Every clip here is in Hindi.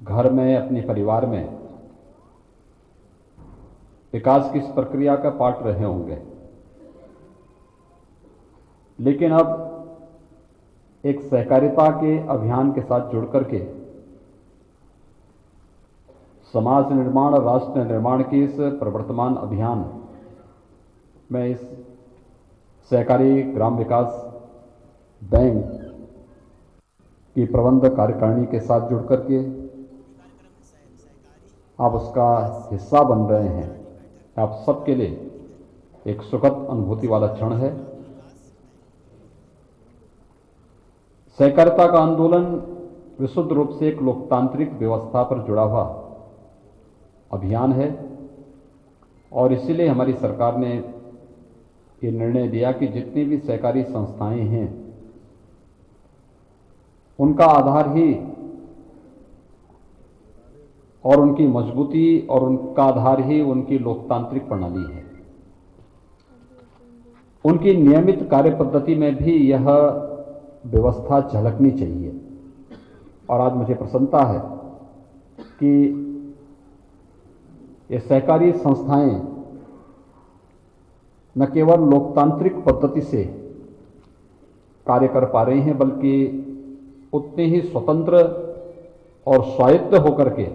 घर में, अपने परिवार में विकास की इस प्रक्रिया का पार्ट रहे होंगे, लेकिन अब एक सहकारिता के अभियान के साथ जुड़कर के समाज निर्माण और राष्ट्र निर्माण के इस प्रवर्तमान अभियान में इस सहकारी ग्राम विकास बैंक की प्रबंध कार्यकारिणी के साथ जुड़कर के आप उसका हिस्सा बन रहे हैं। आप सबके लिए एक सुखद अनुभूति वाला क्षण है। सहकारिता का आंदोलन विशुद्ध रूप से एक लोकतांत्रिक व्यवस्था पर जुड़ा हुआ अभियान है और इसीलिए हमारी सरकार ने ये निर्णय दिया कि जितनी भी सहकारी संस्थाएं हैं उनका आधार ही और उनकी मजबूती और उनका आधार ही उनकी लोकतांत्रिक प्रणाली है। उनकी नियमित कार्य पद्धति में भी यह व्यवस्था झलकनी चाहिए और आज मुझे प्रसन्नता है कि ये सहकारी संस्थाएं न केवल लोकतांत्रिक पद्धति से कार्य कर पा रही हैं बल्कि उतने ही स्वतंत्र और स्वायत्त होकर के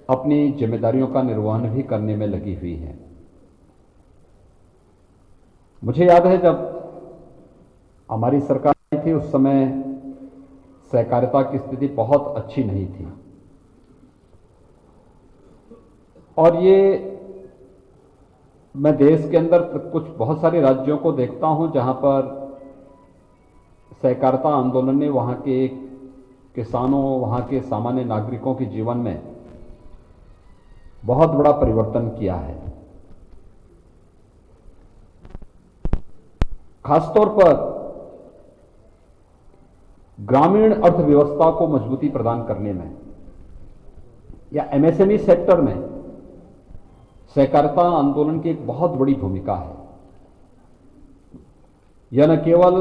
अपनी जिम्मेदारियों का निर्वहन भी करने में लगी हुई हैं। मुझे याद है जब हमारी सरकार आई थी उस समय सहकारिता की स्थिति बहुत अच्छी नहीं थी और ये मैं देश के अंदर कुछ बहुत सारे राज्यों को देखता हूं जहां पर सहकारिता आंदोलन ने वहां के किसानों, वहां के सामान्य नागरिकों के जीवन में बहुत बड़ा परिवर्तन किया है। खासतौर पर ग्रामीण अर्थव्यवस्था को मजबूती प्रदान करने में या एमएसएमई सेक्टर में सहकारिता आंदोलन की एक बहुत बड़ी भूमिका है। यह न केवल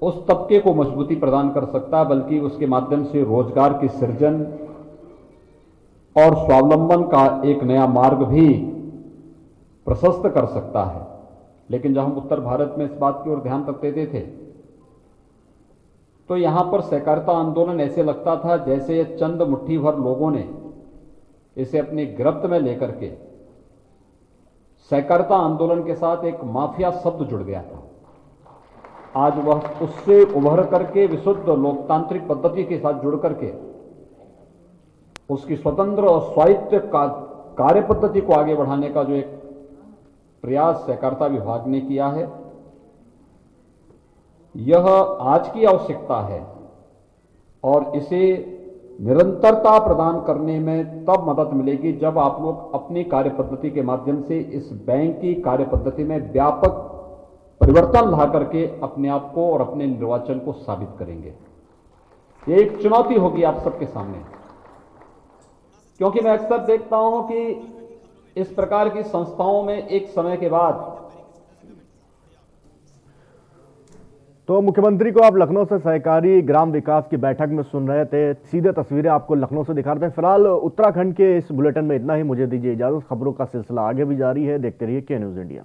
उस तबके को मजबूती प्रदान कर सकता है बल्कि उसके माध्यम से रोजगार की सृजन और स्वावलंबन का एक नया मार्ग भी प्रशस्त कर सकता है। लेकिन जब हम उत्तर भारत में इस बात की ओर ध्यान तक देते थे तो यहां पर सहकारिता आंदोलन ऐसे लगता था जैसे चंद मुट्ठी भर लोगों ने इसे अपनी गिरफ्त में लेकर के सहकारिता आंदोलन के साथ एक माफिया शब्द जुड़ गया था। आज वह उससे उभर करके विशुद्ध लोकतांत्रिक पद्धति के साथ जुड़ करके उसकी स्वतंत्र और स्वायत्त कार्य पद्धति को आगे बढ़ाने का जो एक प्रयास सहकारिता विभाग ने किया है, यह आज की आवश्यकता है और इसे निरंतरता प्रदान करने में तब मदद मिलेगी जब आप लोग अपनी कार्य पद्धति के माध्यम से इस बैंक की कार्य पद्धति में व्यापक परिवर्तन ला करके अपने आप को और अपने निर्वाचन को साबित करेंगे। ये एक चुनौती होगी आप सबके सामने, क्योंकि मैं अक्सर देखता हूं कि इस प्रकार की संस्थाओं में एक समय के बाद तो मुख्यमंत्री को आप लखनऊ से सहकारी ग्राम विकास की बैठक में सुन रहे थे। सीधे तस्वीरें आपको लखनऊ से दिखा रहे हैं। फिलहाल उत्तराखंड के इस बुलेटिन में इतना ही। मुझे दीजिए इजाजत। खबरों का सिलसिला आगे भी जारी है। देखते रहिए के न्यूज़ इंडिया।